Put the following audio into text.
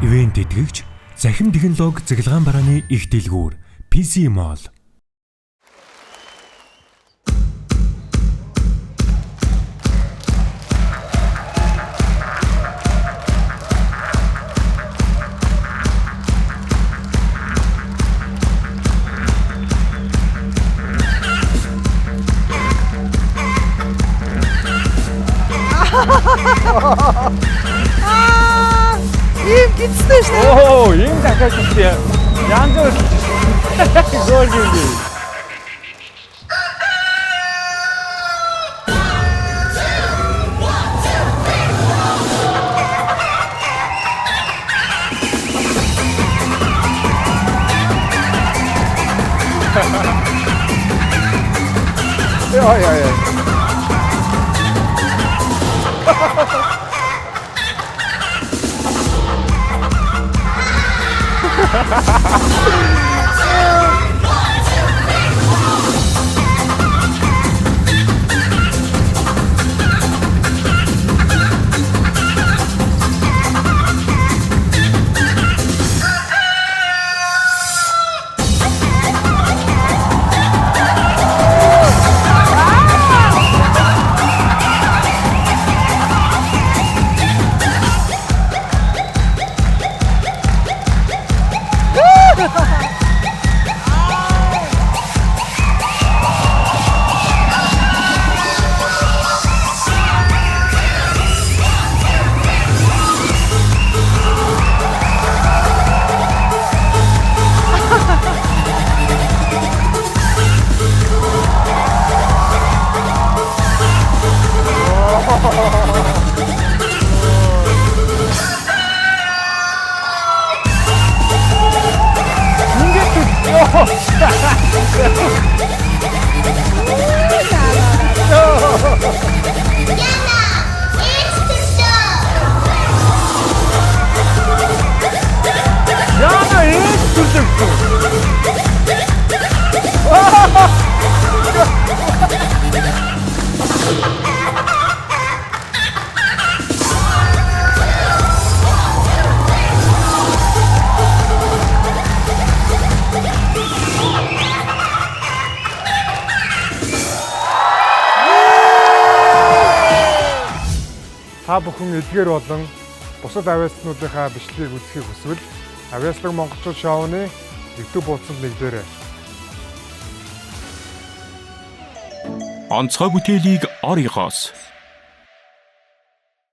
Ивент итгэгч захим технологи цэглэгаан барааны их дэлгүүр PC Mall. Ийм гистэй шүү. Оо, ийм дахиад гистэй. Янз бүр гол юм. Яа. Та бүхэн эдгээр болон бусад авиаснуудынхаа бичлэгийг үзэхийг хүсвэл Авиаслаг Монголчууд шоуны YouTube хуудсанд нэгдээрэй. Онцгой бүтээлийг орёгоос